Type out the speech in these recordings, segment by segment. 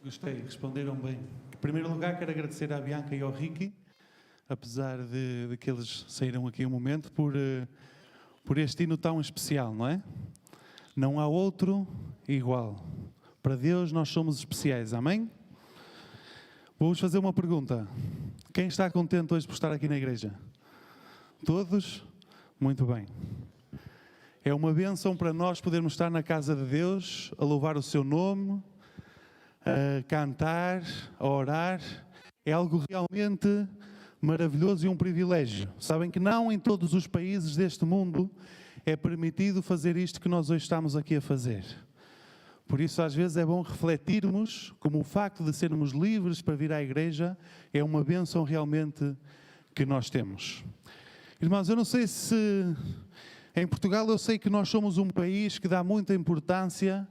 Gostei, responderam bem. Em primeiro lugar, quero agradecer à Bianca e ao Ricky, apesar de que eles saíram aqui um momento, por este hino tão especial, não é? Não há outro igual. Para Deus nós somos especiais, amém? Vou-vos fazer uma pergunta. Quem está contente hoje por estar aqui na igreja? Todos? Muito bem. É uma bênção para nós podermos estar na casa de Deus, a louvar o seu nome, a cantar, a orar. É algo realmente maravilhoso e um privilégio. Sabem que não em todos os países deste mundo é permitido fazer isto que nós hoje estamos aqui a fazer. Por isso, às vezes, é bom refletirmos como o facto de sermos livres para vir à igreja é uma bênção realmente que nós temos. Irmãos, eu não sei se... Em Portugal, eu sei que nós somos um país que dá muita importância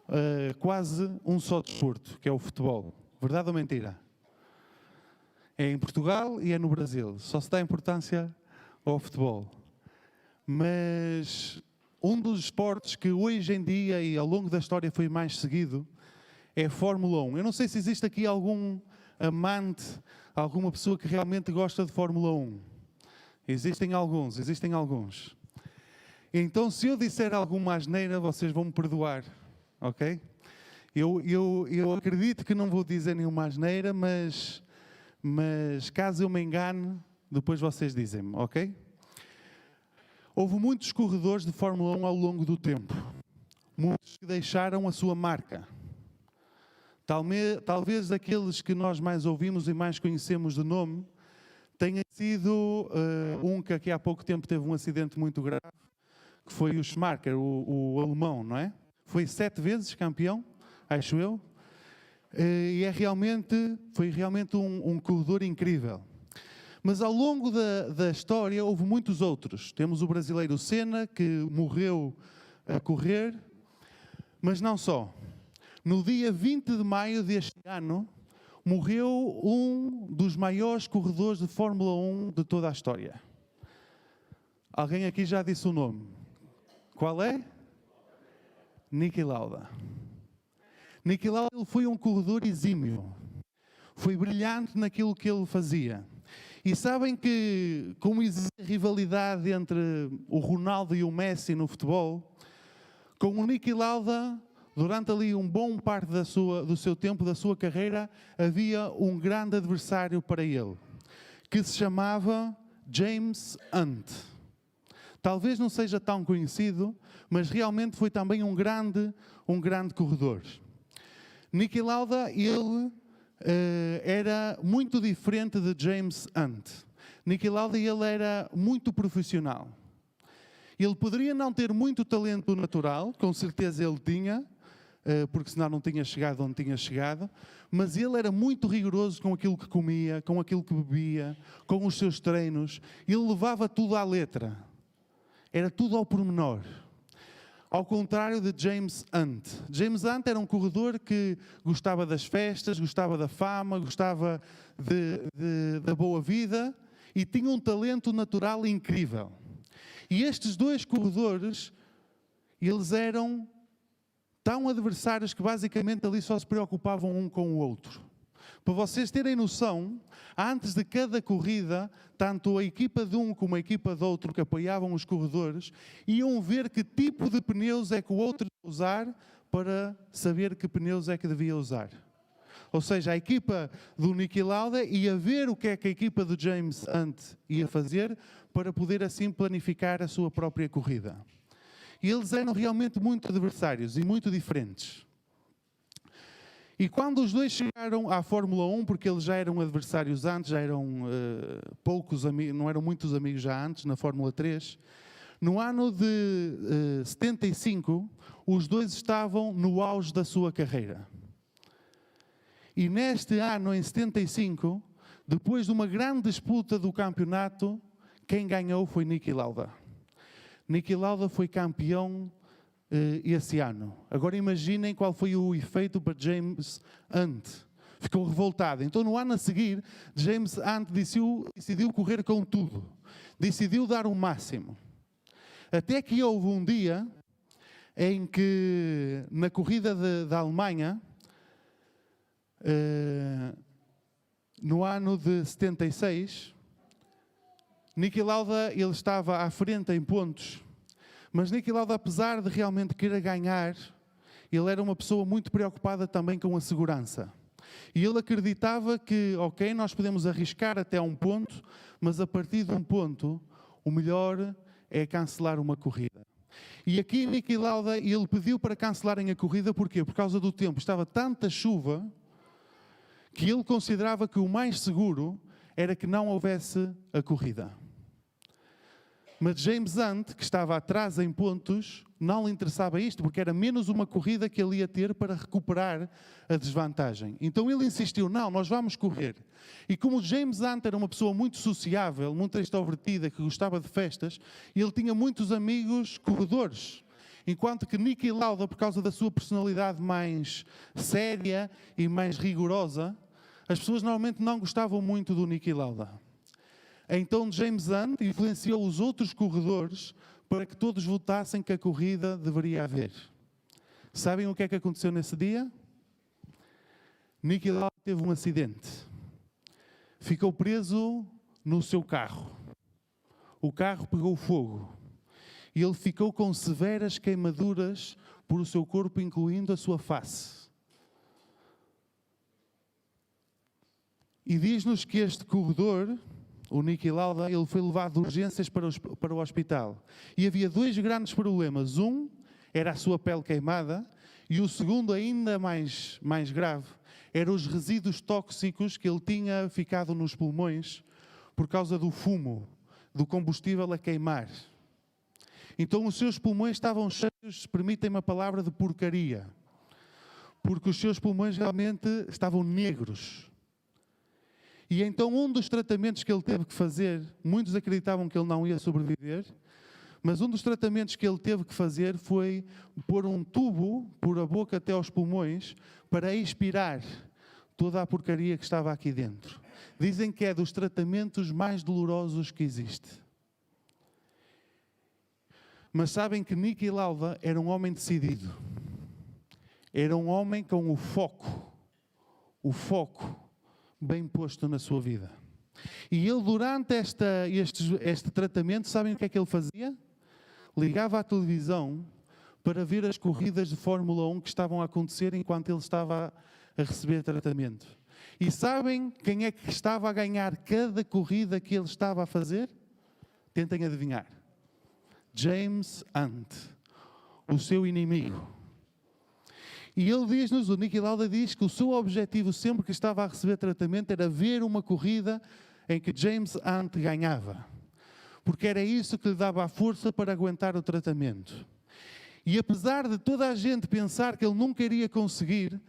a quase um só desporto, que é o futebol. Verdade ou mentira? É em Portugal e é no Brasil. Só se dá importância ao futebol. Mas um dos esportes que hoje em dia e ao longo da história foi mais seguido é a Fórmula 1. Eu não sei se existe aqui algum amante, alguma pessoa que realmente gosta de Fórmula 1. Existem alguns. Então, se eu disser alguma asneira, vocês vão me perdoar, ok? Eu acredito que não vou dizer nenhuma asneira, mas caso eu me engane, depois vocês dizem-me, ok? Houve muitos corredores de Fórmula 1 ao longo do tempo. Muitos que deixaram a sua marca. Talvez aqueles que nós mais ouvimos e mais conhecemos de nome tenha sido um que há pouco tempo teve um acidente muito grave, que foi o Schumacher, o alemão, não é? Foi 7 vezes campeão, acho eu, e foi realmente um corredor incrível. Mas ao longo da história houve muitos outros. Temos o brasileiro Senna, que morreu a correr, mas não só. No dia 20 de maio deste ano, morreu um dos maiores corredores de Fórmula 1 de toda a história. Alguém aqui já disse o nome. Qual é? Niki Lauda. Niki Lauda foi um corredor exímio. Foi brilhante naquilo que ele fazia. E sabem que, como existe rivalidade entre o Ronaldo e o Messi no futebol, com o Niki Lauda, durante ali um bom parte do seu tempo, da sua carreira, havia um grande adversário para ele, que se chamava James Hunt. Talvez não seja tão conhecido, mas realmente foi também um grande corredor. Niki Lauda, ele era muito diferente de James Hunt. Niki Lauda, ele era muito profissional. Ele poderia não ter muito talento natural, com certeza ele tinha, porque senão não tinha chegado onde tinha chegado, mas ele era muito rigoroso com aquilo que comia, com aquilo que bebia, com os seus treinos. Ele levava tudo à letra. Era tudo ao pormenor. Ao contrário de James Hunt. James Hunt era um corredor que gostava das festas, gostava da fama, gostava da boa vida e tinha um talento natural incrível. E estes dois corredores, eles eram tão adversários que basicamente ali só se preocupavam um com o outro. Para vocês terem noção, antes de cada corrida, tanto a equipa de um como a equipa do outro que apoiavam os corredores, iam ver que tipo de pneus é que o outro ia usar para saber que pneus é que devia usar. Ou seja, a equipa do Niki Lauda ia ver o que é que a equipa do James Hunt ia fazer para poder assim planificar a sua própria corrida. E eles eram realmente muito adversários e muito diferentes. E quando os dois chegaram à Fórmula 1, porque eles já eram adversários antes, já eram poucos amigos, não eram muitos amigos já antes, na Fórmula 3, no ano de 75, os dois estavam no auge da sua carreira. E neste ano, em 75, depois de uma grande disputa do campeonato, quem ganhou foi Niki Lauda. Niki Lauda foi campeão esse ano. Agora imaginem qual foi o efeito para James Hunt. Ficou revoltado. Então no ano a seguir, James Hunt decidiu correr com tudo. Decidiu dar o máximo. Até que houve um dia em que na corrida da Alemanha, no ano de 76, Niki Lauda ele estava à frente em pontos, mas Niki Lauda, apesar de realmente querer ganhar, ele era uma pessoa muito preocupada também com a segurança. E ele acreditava que, ok, nós podemos arriscar até um ponto, mas a partir de um ponto, o melhor é cancelar uma corrida. E aqui Niki Lauda, ele pediu para cancelarem a corrida, porquê? Por causa do tempo. Estava tanta chuva que ele considerava que o mais seguro era que não houvesse a corrida. Mas James Hunt, que estava atrás em pontos, não lhe interessava isto, porque era menos uma corrida que ele ia ter para recuperar a desvantagem. Então ele insistiu, não, nós vamos correr. E como James Hunt era uma pessoa muito sociável, muito extrovertida, que gostava de festas, ele tinha muitos amigos corredores. Enquanto que Niki Lauda, por causa da sua personalidade mais séria e mais rigorosa, as pessoas normalmente não gostavam muito do Niki Lauda. Então James Hunt influenciou os outros corredores para que todos votassem que a corrida deveria haver. Sabem o que é que aconteceu nesse dia? Niki Lauda teve um acidente. Ficou preso no seu carro. O carro pegou fogo. E ele ficou com severas queimaduras por o seu corpo, incluindo a sua face. E diz-nos que este corredor, o Niki Lauda, ele foi levado de urgências para o hospital. E havia dois grandes problemas. Um era a sua pele queimada e o segundo, ainda mais grave, eram os resíduos tóxicos que ele tinha ficado nos pulmões por causa do fumo, do combustível a queimar. Então os seus pulmões estavam cheios, permitem-me a palavra, de porcaria. Porque os seus pulmões realmente estavam negros. E então um dos tratamentos que ele teve que fazer, muitos acreditavam que ele não ia sobreviver, mas um dos tratamentos que ele teve que fazer foi pôr um tubo por a boca até aos pulmões para expirar toda a porcaria que estava aqui dentro. Dizem que é dos tratamentos mais dolorosos que existe. Mas sabem que Niki Lauda era um homem decidido. Era um homem com o foco bem posto na sua vida. E ele, durante este tratamento, sabem o que é que ele fazia? Ligava à televisão para ver as corridas de Fórmula 1 que estavam a acontecer enquanto ele estava a receber tratamento. E sabem quem é que estava a ganhar cada corrida que ele estava a fazer? Tentem adivinhar. James Hunt, o seu inimigo. E ele diz-nos, o Niki Lauda diz que o seu objetivo sempre que estava a receber tratamento era ver uma corrida em que James Hunt ganhava. Porque era isso que lhe dava a força para aguentar o tratamento. E apesar de toda a gente pensar que ele nunca iria conseguir,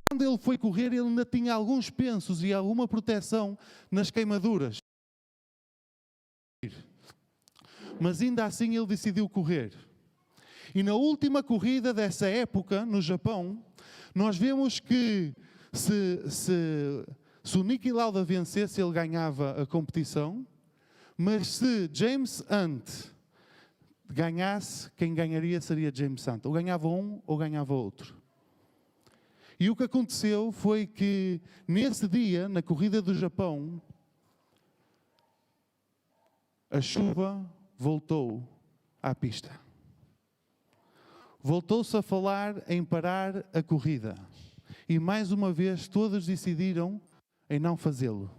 quando ele foi correr, ele ainda tinha alguns pensos e alguma proteção nas queimaduras. Mas ainda assim ele decidiu correr. E na última corrida dessa época, no Japão, nós vemos que se o Niki Lauda vencesse, ele ganhava a competição, mas se James Hunt ganhasse, quem ganharia seria James Hunt. Ou ganhava um ou ganhava outro. E o que aconteceu foi que, nesse dia, na corrida do Japão, a chuva voltou à pista. Voltou-se a falar em parar a corrida. E mais uma vez todos decidiram em não fazê-lo.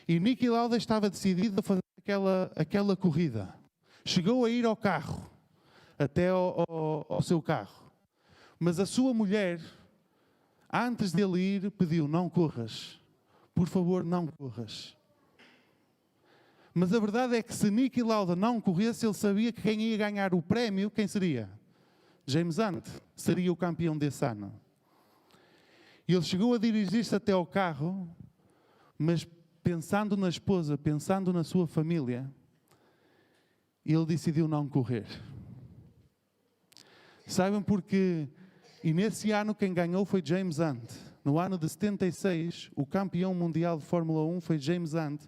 E Niki Lauda estava decidido a fazer aquela corrida. Chegou a ir ao carro, até ao seu carro. Mas a sua mulher, antes dele ir, pediu, não corras. Por favor, não corras. Mas a verdade é que se Niki Lauda não corresse, ele sabia que quem ia ganhar o prémio, quem seria? James Hunt. Seria o campeão desse ano. E ele chegou a dirigir-se até ao carro, mas pensando na esposa, pensando na sua família, ele decidiu não correr. Sabem porque... E nesse ano quem ganhou foi James Hunt. No ano de 76, o campeão mundial de Fórmula 1 foi James Hunt,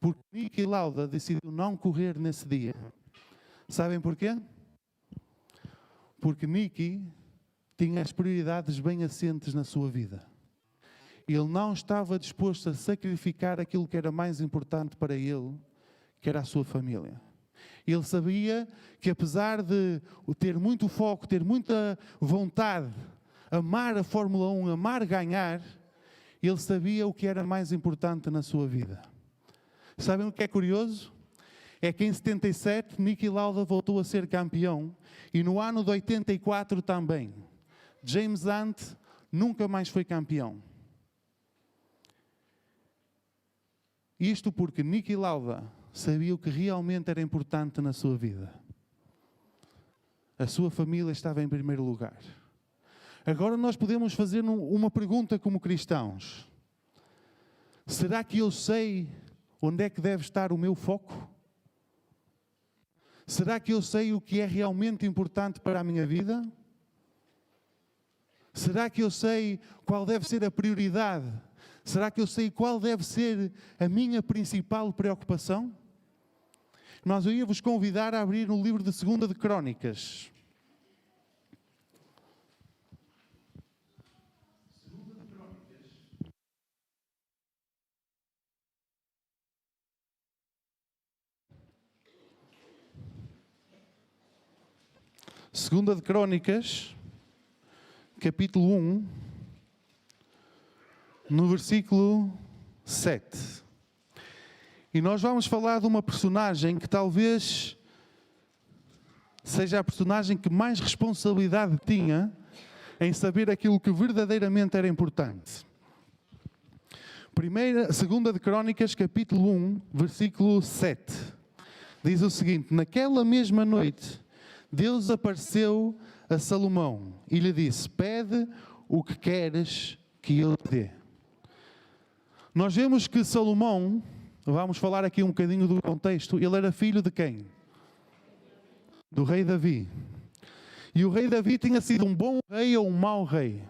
Porque Niki Lauda decidiu não correr nesse dia. Sabem porquê? Porque Niki tinha as prioridades bem assentes na sua vida. Ele não estava disposto a sacrificar aquilo que era mais importante para ele, que era a sua família. Ele sabia que, apesar de ter muito foco, ter muita vontade, amar a Fórmula 1, amar ganhar, ele sabia o que era mais importante na sua vida. Sabem o que é curioso? É que em 77, Niki Lauda voltou a ser campeão e no ano de 84 também. James Hunt nunca mais foi campeão. Isto porque Niki Lauda sabia o que realmente era importante na sua vida. A sua família estava em primeiro lugar. Agora nós podemos fazer uma pergunta como cristãos. Será que eu sei onde é que deve estar o meu foco? Será que eu sei o que é realmente importante para a minha vida? Será que eu sei qual deve ser a prioridade? Será que eu sei qual deve ser a minha principal preocupação? Eu ia vos convidar a abrir no livro de 2 de Crónicas. Segunda de Crónicas, capítulo 1, no versículo 7. E nós vamos falar de uma personagem que talvez seja a personagem que mais responsabilidade tinha em saber aquilo que verdadeiramente era importante. Segunda de Crónicas, capítulo 1, versículo 7. Diz o seguinte: naquela mesma noite, Deus apareceu a Salomão e lhe disse: pede o que queres que eu te dê. Nós vemos que Salomão, vamos falar aqui um bocadinho do contexto, ele era filho de quem? Do rei Davi. E o rei Davi tinha sido um bom rei ou um mau rei?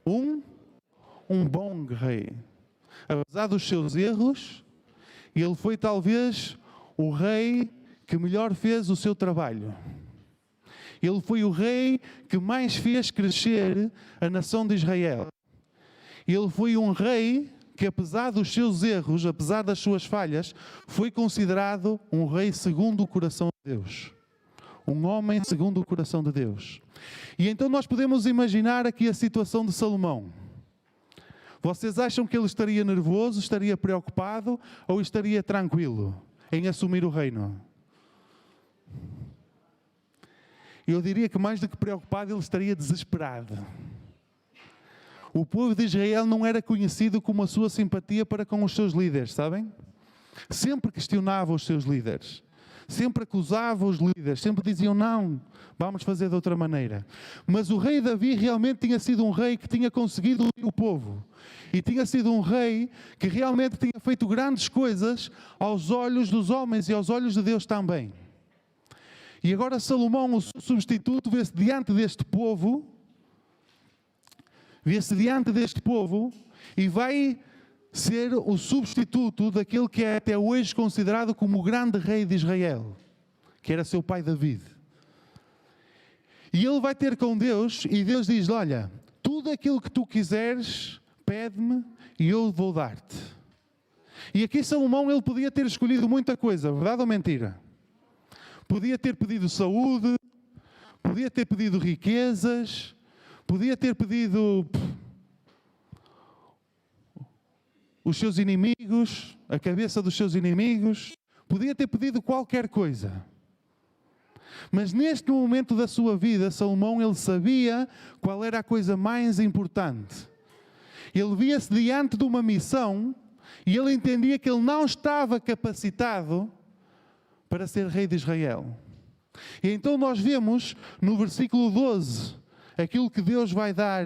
Um bom rei. Apesar dos seus erros, ele foi talvez o rei que melhor fez o seu trabalho. Ele foi o rei que mais fez crescer a nação de Israel. Ele foi um rei que, apesar dos seus erros, apesar das suas falhas, foi considerado um rei segundo o coração de Deus. Um homem segundo o coração de Deus. E então nós podemos imaginar aqui a situação de Salomão. Vocês acham que ele estaria nervoso, estaria preocupado ou estaria tranquilo em assumir o reino? Eu diria que mais do que preocupado, ele estaria desesperado. O povo de Israel não era conhecido como a sua simpatia para com os seus líderes, sabem? Sempre questionava os seus líderes. Sempre acusava os líderes. Sempre diziam, não, vamos fazer de outra maneira. Mas o rei Davi realmente tinha sido um rei que tinha conseguido unir o povo. E tinha sido um rei que realmente tinha feito grandes coisas aos olhos dos homens e aos olhos de Deus também. E agora Salomão, o substituto, vê-se diante deste povo, e vai ser o substituto daquele que é até hoje considerado como o grande rei de Israel, que era seu pai David. E ele vai ter com Deus, e Deus diz, olha, tudo aquilo que tu quiseres, pede-me e eu vou dar-te. E aqui Salomão, ele podia ter escolhido muita coisa, verdade ou mentira? Podia ter pedido saúde, podia ter pedido riquezas, podia ter pedido os seus inimigos, a cabeça dos seus inimigos, podia ter pedido qualquer coisa. Mas neste momento da sua vida, Salomão, ele sabia qual era a coisa mais importante. Ele via-se diante de uma missão e ele entendia que ele não estava capacitado para ser rei de Israel. E então nós vemos no versículo 12 aquilo que Deus vai dar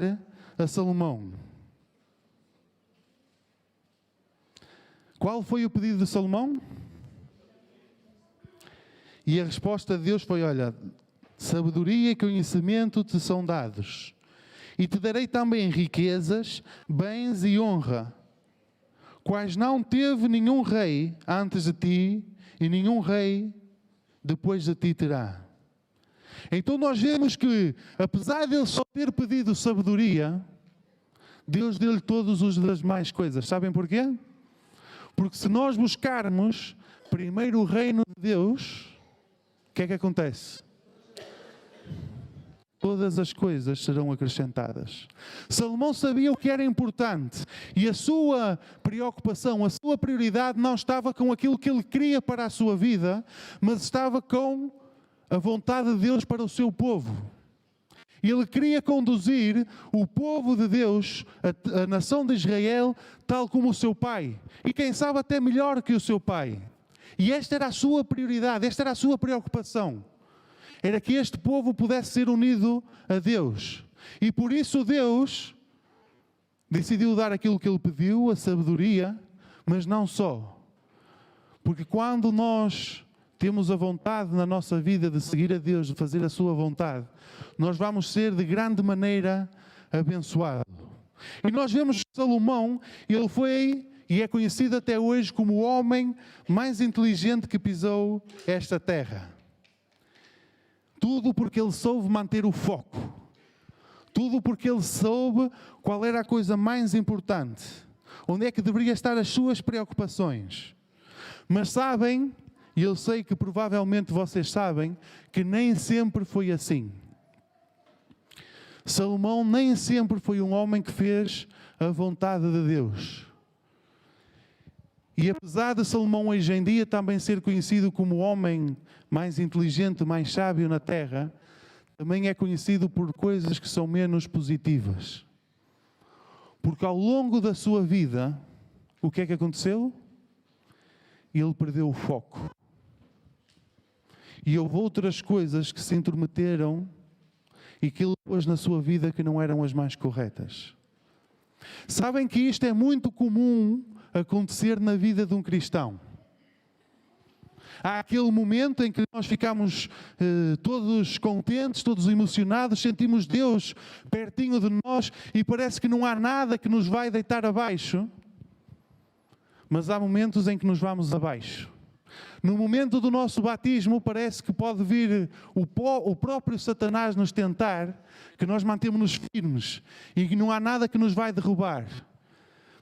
a Salomão. Qual foi o pedido de Salomão? E a resposta de Deus foi, olha, sabedoria e conhecimento te são dados. E te darei também riquezas, bens e honra, quais não teve nenhum rei antes de ti, e nenhum rei depois de ti terá. Então nós vemos que, apesar de ele só ter pedido sabedoria, Deus deu-lhe todas as demais coisas. Sabem porquê? Porque se nós buscarmos primeiro o reino de Deus, o que é que acontece? Todas as coisas serão acrescentadas. Salomão sabia o que era importante e a sua preocupação, a sua prioridade não estava com aquilo que ele queria para a sua vida, mas estava com a vontade de Deus para o seu povo. Ele queria conduzir o povo de Deus, a nação de Israel, tal como o seu pai. E quem sabe até melhor que o seu pai. E esta era a sua prioridade, esta era a sua preocupação. Era que este povo pudesse ser unido a Deus. E por isso Deus decidiu dar aquilo que ele pediu, a sabedoria, mas não só. Porque quando nós temos a vontade na nossa vida de seguir a Deus, de fazer a sua vontade, nós vamos ser de grande maneira abençoados. E nós vemos que Salomão, ele foi e é conhecido até hoje como o homem mais inteligente que pisou esta terra. Tudo porque ele soube manter o foco. Tudo porque ele soube qual era a coisa mais importante. Onde é que deveria estar as suas preocupações. Mas sabem, e eu sei que provavelmente vocês sabem, que nem sempre foi assim. Salomão nem sempre foi um homem que fez a vontade de Deus. E apesar de Salomão hoje em dia também ser conhecido como o homem mais inteligente, mais sábio na terra, também é conhecido por coisas que são menos positivas. Porque ao longo da sua vida, o que é que aconteceu? Ele perdeu o foco. E houve outras coisas que se intrometeram e que ele pôs na sua vida que não eram as mais corretas. Sabem que isto é muito comum acontecer na vida de um cristão. Há aquele momento em que nós ficamos todos contentes, todos emocionados, sentimos Deus pertinho de nós e parece que não há nada que nos vai deitar abaixo. Mas há momentos em que nos vamos abaixo. No momento do nosso batismo parece que pode vir o próprio Satanás nos tentar, que nós mantemos-nos firmes e que não há nada que nos vai derrubar.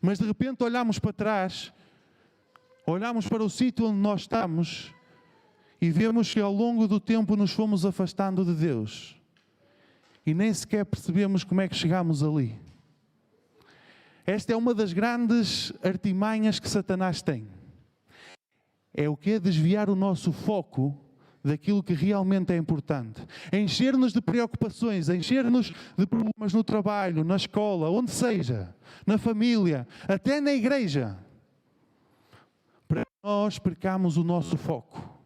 Mas de repente olhamos para trás, olhamos para o sítio onde nós estamos e vemos que ao longo do tempo nos fomos afastando de Deus. E nem sequer percebemos como é que chegamos ali. Esta é uma das grandes artimanhas que Satanás tem. É o que é desviar o nosso foco daquilo que realmente é importante. Encher-nos de preocupações, encher-nos de problemas no trabalho, na escola, onde seja, na família, até na igreja. Para que nós percamos o nosso foco.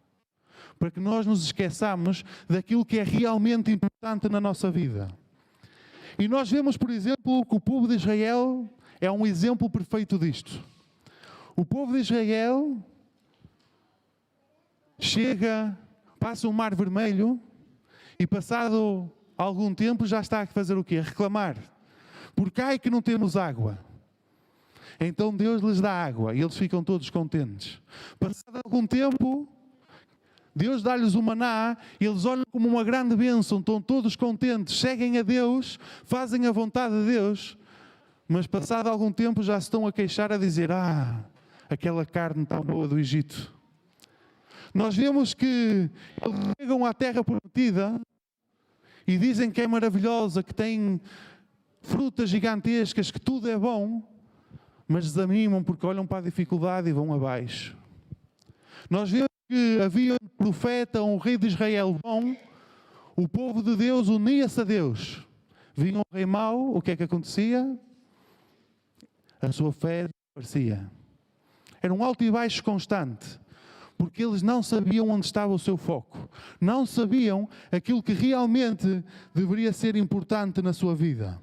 Para que nós nos esqueçamos daquilo que é realmente importante na nossa vida. E nós vemos, por exemplo, que o povo de Israel é um exemplo perfeito disto. O povo de Israel passa o Mar Vermelho e passado algum tempo já está a fazer o quê? A reclamar. Porque ai que não temos água. Então Deus lhes dá água e eles ficam todos contentes. Passado algum tempo, Deus dá-lhes o maná e eles olham como uma grande bênção, estão todos contentes, seguem a Deus, fazem a vontade de Deus, mas passado algum tempo já se estão a queixar, a dizer, aquela carne tão boa do Egito. Nós vemos que eles chegam à terra prometida e dizem que é maravilhosa, que tem frutas gigantescas, que tudo é bom, mas desanimam porque olham para a dificuldade e vão abaixo. Nós vemos que havia um profeta, um rei de Israel bom, o povo de Deus unia-se a Deus. Vinha um rei mau, o que é que acontecia? A sua fé desaparecia. Era um alto e baixo constante. Porque eles não sabiam onde estava o seu foco. Não sabiam aquilo que realmente deveria ser importante na sua vida.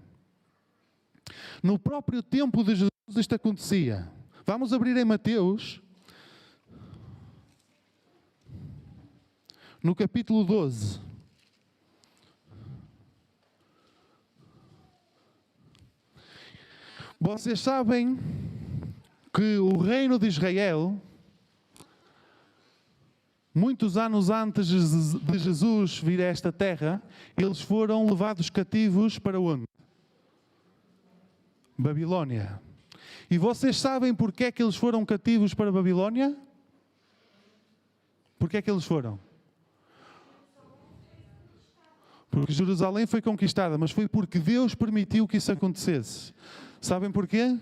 No próprio tempo de Jesus isto acontecia. Vamos abrir em Mateus, no capítulo 12. Vocês sabem que o reino de Israel, muitos anos antes de Jesus vir a esta terra, eles foram levados cativos para onde? Babilônia. E vocês sabem porque é que eles foram cativos para Babilônia? Porque é que eles foram? Porque Jerusalém foi conquistada, mas foi porque Deus permitiu que isso acontecesse. Sabem porquê?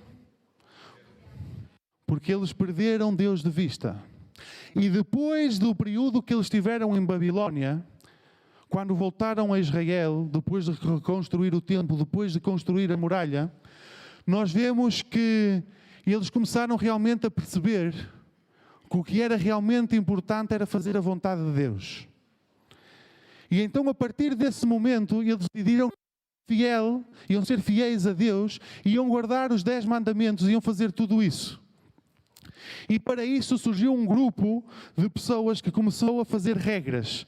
Porque eles perderam Deus de vista. E depois do período que eles tiveram em Babilônia, quando voltaram a Israel, depois de reconstruir o templo, depois de construir a muralha, nós vemos que eles começaram realmente a perceber que o que era realmente importante era fazer a vontade de Deus. E então, a partir desse momento, eles decidiram iam ser fiéis a Deus, iam guardar os 10 mandamentos, iam fazer tudo isso. E para isso surgiu um grupo de pessoas que começou a fazer regras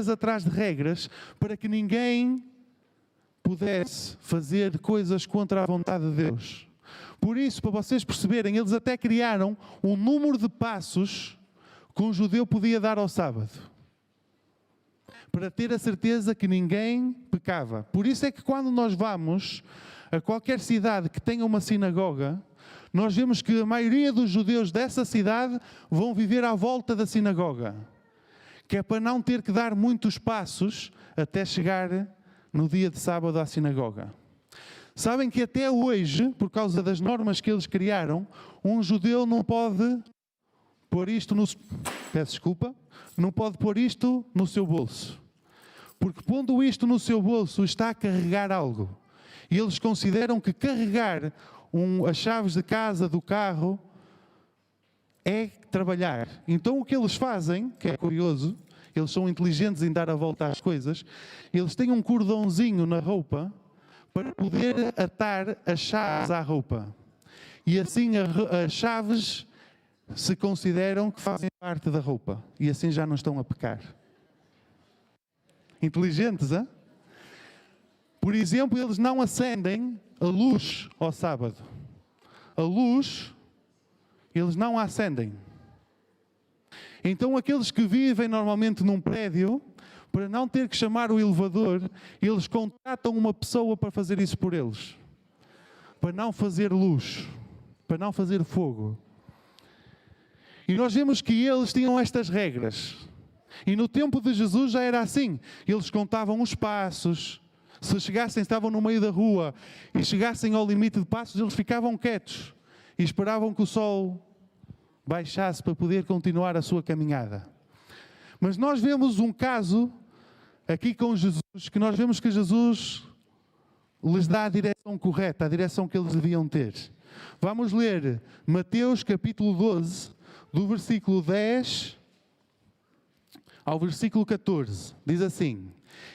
atrás de regras, para que ninguém pudesse fazer coisas contra a vontade de Deus. Por isso, para vocês perceberem, eles até criaram um número de passos que um judeu podia dar ao sábado, para ter a certeza que ninguém pecava. Por isso é que quando nós vamos a qualquer cidade que tenha uma sinagoga, nós vemos que a maioria dos judeus dessa cidade vão viver à volta da sinagoga, que é para não ter que dar muitos passos até chegar no dia de sábado à sinagoga. Sabem que até hoje, por causa das normas que eles criaram, um judeu não pode pôr isto não pode pôr isto no seu bolso. Porque pondo isto no seu bolso está a carregar algo. E eles consideram que carregar as chaves de casa, do carro, é trabalhar. Então o que eles fazem, que é curioso, eles são inteligentes em dar a volta às coisas, eles têm um cordãozinho na roupa para poder atar as chaves à roupa. E assim as chaves se consideram que fazem parte da roupa. E assim já não estão a pecar. Inteligentes, hein? Por exemplo, eles não acendem a luz ao sábado. A luz, eles não a acendem. Então, aqueles que vivem normalmente num prédio, para não ter que chamar o elevador, eles contratam uma pessoa para fazer isso por eles. Para não fazer luz, para não fazer fogo. E nós vemos que eles tinham estas regras. E no tempo de Jesus já era assim. Eles contavam os passos. Se chegassem, estavam no meio da rua e chegassem ao limite de passos, eles ficavam quietos e esperavam que o sol baixasse para poder continuar a sua caminhada. Mas nós vemos um caso aqui com Jesus, que nós vemos que Jesus lhes dá a direção correta, a direção que eles deviam ter. Vamos ler Mateus capítulo 12, do versículo 10 ao versículo 14. Diz assim: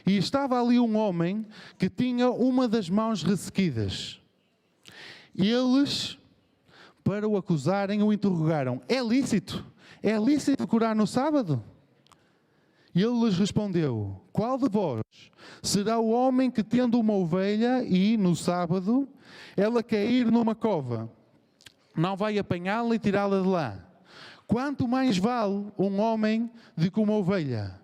E estava ali um homem que tinha uma das mãos ressequidas. Eles, para o acusarem, o interrogaram: É lícito curar no sábado? E ele lhes respondeu: Qual de vós será o homem que, tendo uma ovelha e, no sábado, ela cair numa cova, não vai apanhá-la e tirá-la de lá? Quanto mais vale um homem do que uma ovelha?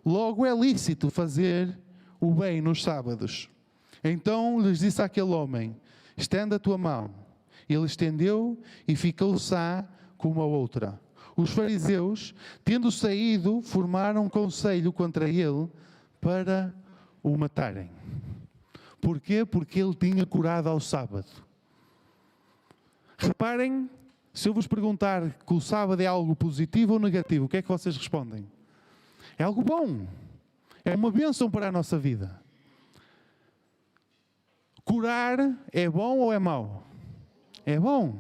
Logo é lícito fazer o bem nos sábados. Então lhes disse àquele homem: Estenda a tua mão. Ele estendeu e ficou sã como a outra. Os fariseus, tendo saído, formaram conselho contra ele para o matarem. Porquê? Porque ele tinha curado ao sábado. Reparem, se eu vos perguntar que o sábado é algo positivo ou negativo, o que é que vocês respondem? É algo bom. É uma bênção para a nossa vida. Curar é bom ou é mau? É bom.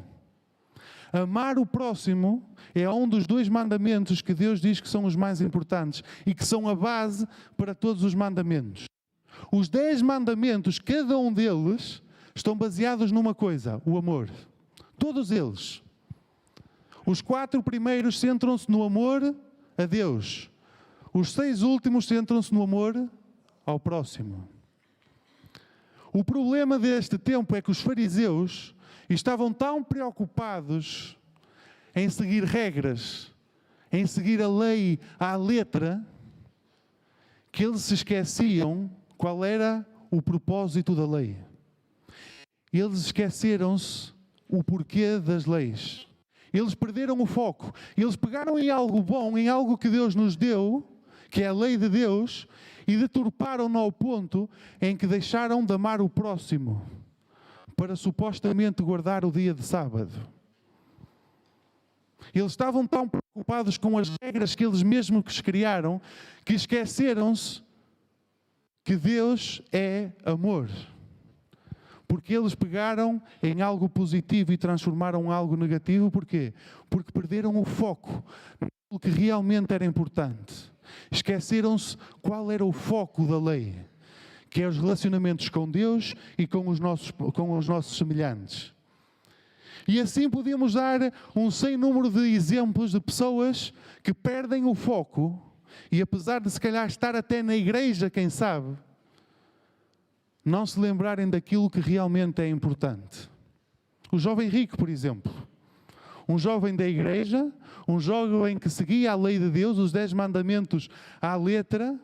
Amar o próximo é um dos 2 mandamentos que Deus diz que são os mais importantes e que são a base para todos os mandamentos. Os 10 mandamentos, cada um deles, estão baseados numa coisa: o amor. Todos eles. Os 4 primeiros centram-se no amor a Deus. Os 6 últimos centram-se no amor ao próximo. O problema deste tempo é que os fariseus, E estavam tão preocupados em seguir regras, em seguir a lei à letra, que eles se esqueciam qual era o propósito da lei. Eles esqueceram-se o porquê das leis. Eles perderam o foco. Eles pegaram em algo bom, em algo que Deus nos deu, que é a lei de Deus, e deturparam-no ao ponto em que deixaram de amar o próximo para supostamente guardar o dia de sábado. Eles estavam tão preocupados com as regras que eles mesmos criaram, que esqueceram-se que Deus é amor. Porque eles pegaram em algo positivo e transformaram em algo negativo. Porquê? Porque perderam o foco naquilo que realmente era importante. Esqueceram-se qual era o foco da lei, que é os relacionamentos com Deus e com os nossos semelhantes. E assim podíamos dar um sem número de exemplos de pessoas que perdem o foco e, apesar de se calhar estar até na igreja, quem sabe, não se lembrarem daquilo que realmente é importante. O jovem rico, por exemplo. Um jovem da igreja, um jovem que seguia a lei de Deus, os 10 mandamentos à letra,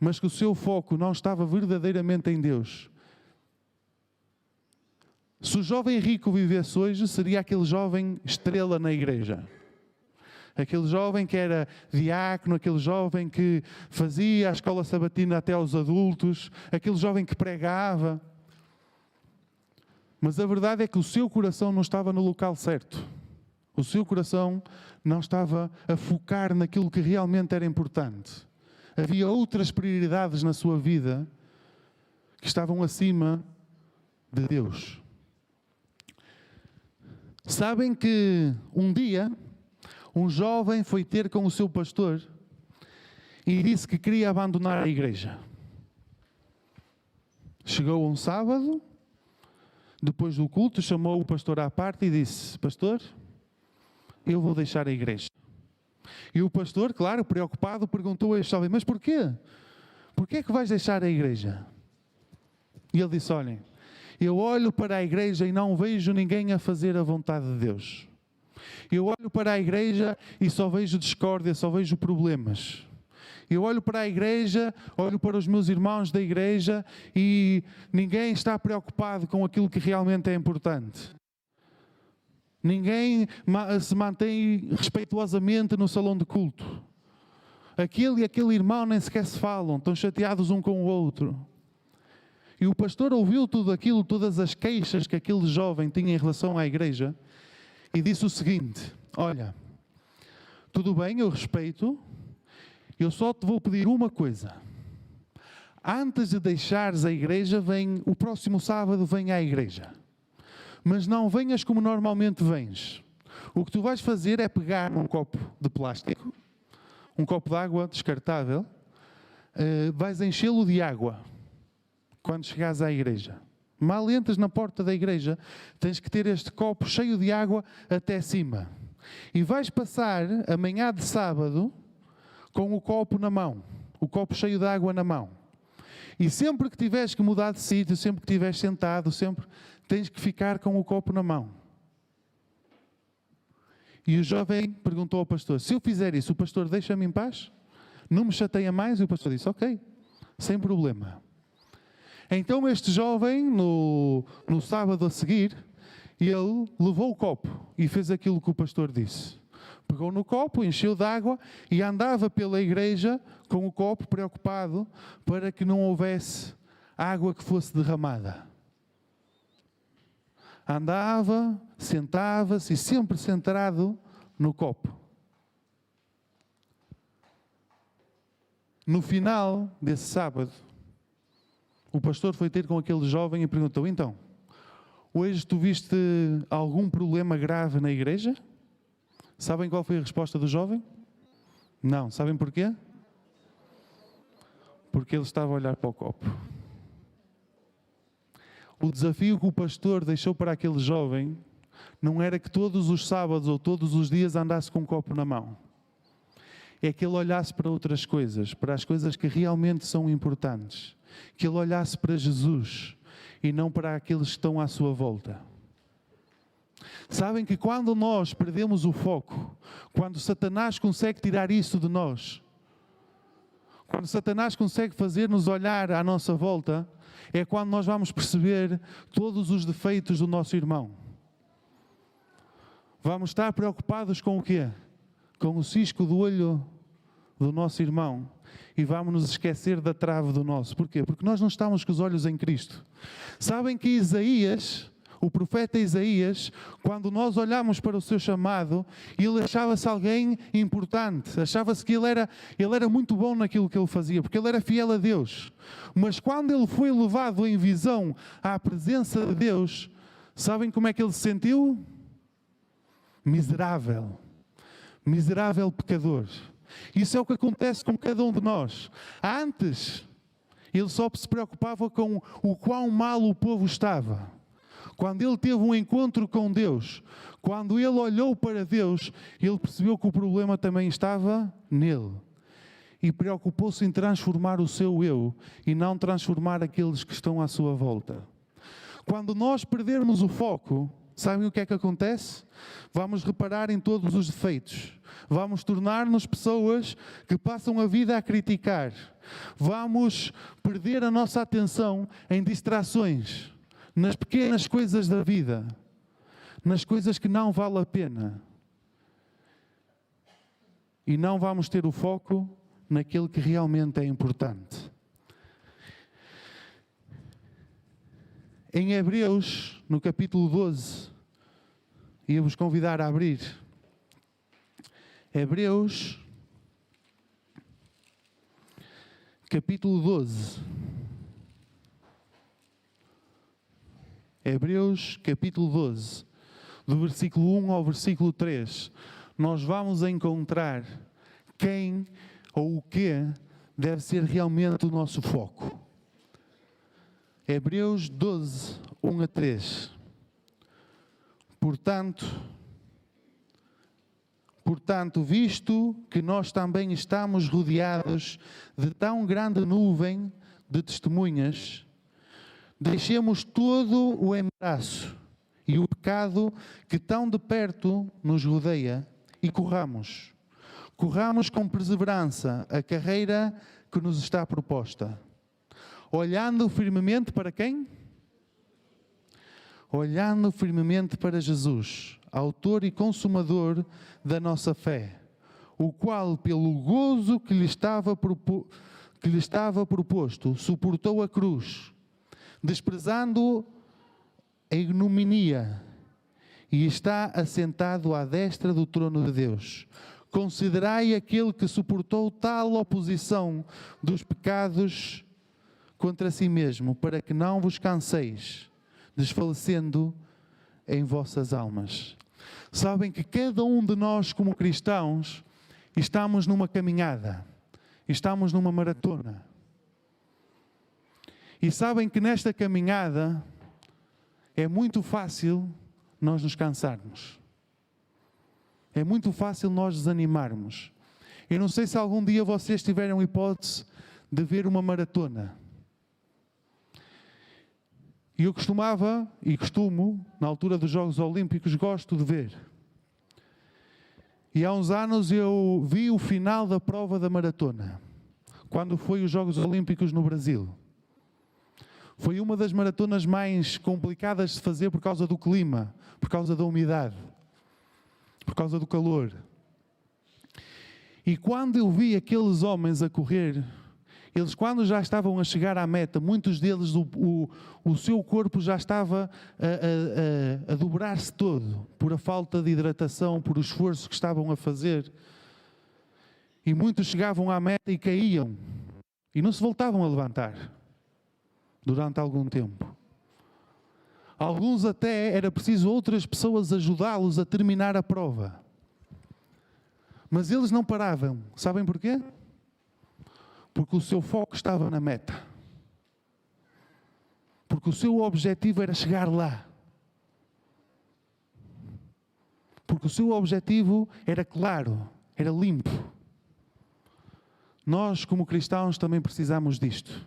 mas que o seu foco não estava verdadeiramente em Deus. Se o jovem rico vivesse hoje, seria aquele jovem estrela na igreja. Aquele jovem que era diácono, aquele jovem que fazia a escola sabatina até aos adultos, aquele jovem que pregava. Mas a verdade é que o seu coração não estava no local certo. O seu coração não estava a focar naquilo que realmente era importante. Havia outras prioridades na sua vida que estavam acima de Deus. Sabem que um dia um jovem foi ter com o seu pastor e disse que queria abandonar a igreja. Chegou um sábado, depois do culto, chamou o pastor à parte e disse: pastor, eu vou deixar a igreja. E o pastor, claro, preocupado, perguntou a este jovem: mas porquê? Porquê é que vais deixar a igreja? E ele disse: olhem, eu olho para a igreja e não vejo ninguém a fazer a vontade de Deus. Eu olho para a igreja e só vejo discórdia, só vejo problemas. Eu olho para a igreja, olho para os meus irmãos da igreja e ninguém está preocupado com aquilo que realmente é importante. Ninguém se mantém respeituosamente no salão de culto. Aquele e aquele irmão nem sequer se falam, estão chateados um com o outro. E o pastor ouviu tudo aquilo, todas as queixas que aquele jovem tinha em relação à igreja, e disse o seguinte: olha, tudo bem, eu respeito, eu só te vou pedir uma coisa. Antes de deixares a igreja, o próximo sábado vem à igreja. Mas não venhas como normalmente vens. O que tu vais fazer é pegar um copo de plástico, um copo de água descartável, vais enchê-lo de água quando chegares à igreja. Mal entres na porta da igreja, tens que ter este copo cheio de água até cima. E vais passar a manhã de sábado com o copo na mão, o copo cheio de água na mão. E sempre que tiveres que mudar de sítio, sempre que estiveres sentado, sempre tens que ficar com o copo na mão. E o jovem perguntou ao pastor: se eu fizer isso, o pastor deixa-me em paz? Não me chateia mais? E o pastor disse: ok, sem problema. Então este jovem, no sábado a seguir, ele levou o copo e fez aquilo que o pastor disse. Pegou no copo, encheu de água e andava pela igreja com o copo, preocupado para que não houvesse água que fosse derramada. Andava, sentava-se e sempre centrado no copo. No final desse sábado, o pastor foi ter com aquele jovem e perguntou: então, hoje tu viste algum problema grave na igreja? Sabem qual foi a resposta do jovem? Não. Sabem porquê? Porque ele estava a olhar para o copo. O desafio que o pastor deixou para aquele jovem não era que todos os sábados ou todos os dias andasse com um copo na mão. É que ele olhasse para outras coisas, para as coisas que realmente são importantes. Que ele olhasse para Jesus e não para aqueles que estão à sua volta. Sabem que quando nós perdemos o foco, quando Satanás consegue tirar isso de nós, quando Satanás consegue fazer-nos olhar à nossa volta, é quando nós vamos perceber todos os defeitos do nosso irmão. Vamos estar preocupados com o quê? Com o cisco do olho do nosso irmão. E vamos nos esquecer da trave do nosso. Porquê? Porque nós não estamos com os olhos em Cristo. Sabem que Isaías, o profeta Isaías, quando nós olhamos para o seu chamado, ele achava-se alguém importante, achava-se que ele era muito bom naquilo que ele fazia, porque ele era fiel a Deus. Mas quando ele foi levado em visão à presença de Deus, sabem como é que ele se sentiu? Miserável. Miserável pecador. Isso é o que acontece com cada um de nós. Antes, ele só se preocupava com o quão mal o povo estava. Quando ele teve um encontro com Deus, quando ele olhou para Deus, ele percebeu que o problema também estava nele. E preocupou-se em transformar o seu eu e não transformar aqueles que estão à sua volta. Quando nós perdermos o foco, sabem o que é que acontece? Vamos reparar em todos os defeitos. Vamos tornar-nos pessoas que passam a vida a criticar. Vamos perder a nossa atenção em distrações, nas pequenas coisas da vida, nas coisas que não vale a pena. E não vamos ter o foco naquilo que realmente é importante. Em Hebreus, no capítulo 12, ia-vos convidar a abrir. Hebreus, capítulo 12. Hebreus, capítulo 12, do versículo 1 ao versículo 3. Nós vamos encontrar quem ou o que deve ser realmente o nosso foco. Hebreus 12, 1 a 3. Portanto, visto que nós também estamos rodeados de tão grande nuvem de testemunhas, deixemos todo o embaraço e o pecado que tão de perto nos rodeia e corramos com perseverança a carreira que nos está proposta. Olhando firmemente para quem? Olhando firmemente para Jesus, autor e consumador da nossa fé, o qual, pelo gozo que lhe estava proposto, suportou a cruz, desprezando a ignominia, e está assentado à destra do trono de Deus. Considerai aquele que suportou tal oposição dos pecados contra si mesmo, para que não vos canseis, desfalecendo em vossas almas. Sabem que cada um de nós, como cristãos, estamos numa caminhada, estamos numa maratona. E sabem que nesta caminhada é muito fácil nós nos cansarmos. É muito fácil nós desanimarmos. Eu não sei se algum dia vocês tiveram hipótese de ver uma maratona. E eu costumava, e costumo, na altura dos Jogos Olímpicos, gosto de ver. E há uns anos eu vi o final da prova da maratona, quando foi os Jogos Olímpicos no Brasil. Foi uma das maratonas mais complicadas de fazer por causa do clima, por causa da umidade, por causa do calor. E quando eu vi aqueles homens a correr, eles quando já estavam a chegar à meta, muitos deles, o seu corpo já estava a dobrar-se todo, por a falta de hidratação, por o esforço que estavam a fazer. E muitos chegavam à meta e caíam, e não se voltavam a levantar, durante algum tempo. Alguns até era preciso outras pessoas ajudá-los a terminar a prova. Mas eles não paravam. Sabem porquê? Porque o seu foco estava na meta. Porque o seu objetivo era chegar lá. Porque o seu objetivo era claro, era limpo. Nós, como cristãos, também precisamos disto.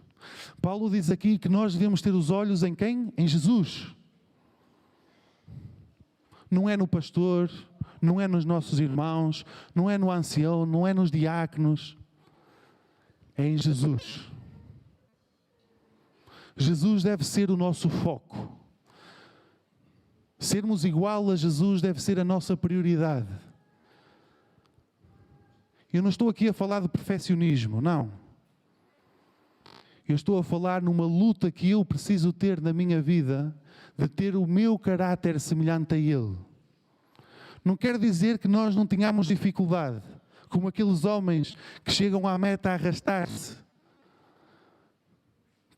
Paulo diz aqui que nós devemos ter os olhos em quem? Em Jesus. Não é no pastor, não é nos nossos irmãos, não é no ancião, não é nos diáconos. É em Jesus. Jesus deve ser o nosso foco. Sermos igual a Jesus deve ser a nossa prioridade. Eu não estou aqui a falar de perfeccionismo, não. Eu estou a falar numa luta que eu preciso ter na minha vida, de ter o meu caráter semelhante a Ele. Não quer dizer que nós não tenhamos dificuldade, como aqueles homens que chegam à meta a arrastar-se.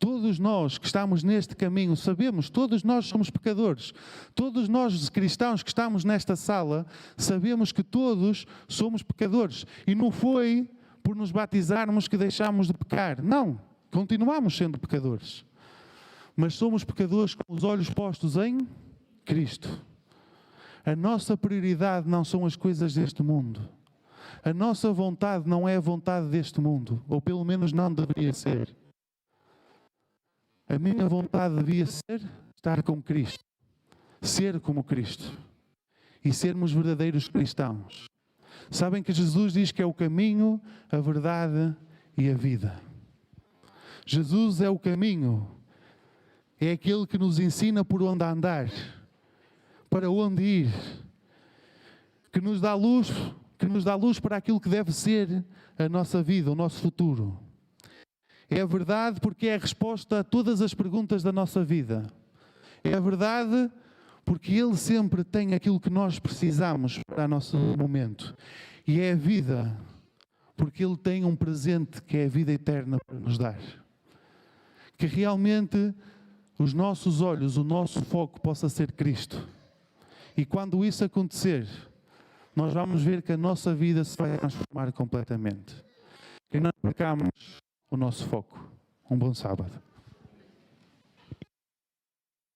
Todos nós que estamos neste caminho sabemos, todos nós somos pecadores. Todos nós cristãos que estamos nesta sala sabemos que todos somos pecadores. E não foi por nos batizarmos que deixámos de pecar. Não, continuamos sendo pecadores. Mas somos pecadores com os olhos postos em Cristo. A nossa prioridade não são as coisas deste mundo. A nossa vontade não é a vontade deste mundo. Ou pelo menos não deveria ser. A minha vontade devia ser estar com Cristo, ser como Cristo e sermos verdadeiros cristãos. Sabem que Jesus diz que é o caminho, a verdade e a vida. Jesus é o caminho, é aquele que nos ensina por onde andar, para onde ir, que nos dá luz para aquilo que deve ser a nossa vida, o nosso futuro. É a verdade porque é a resposta a todas as perguntas da nossa vida. É a verdade porque Ele sempre tem aquilo que nós precisamos para o nosso momento. E é a vida porque Ele tem um presente que é a vida eterna para nos dar. Que realmente os nossos olhos, o nosso foco possa ser Cristo. E quando isso acontecer, nós vamos ver que a nossa vida se vai transformar completamente. Que não percamos o nosso foco. Um bom sábado.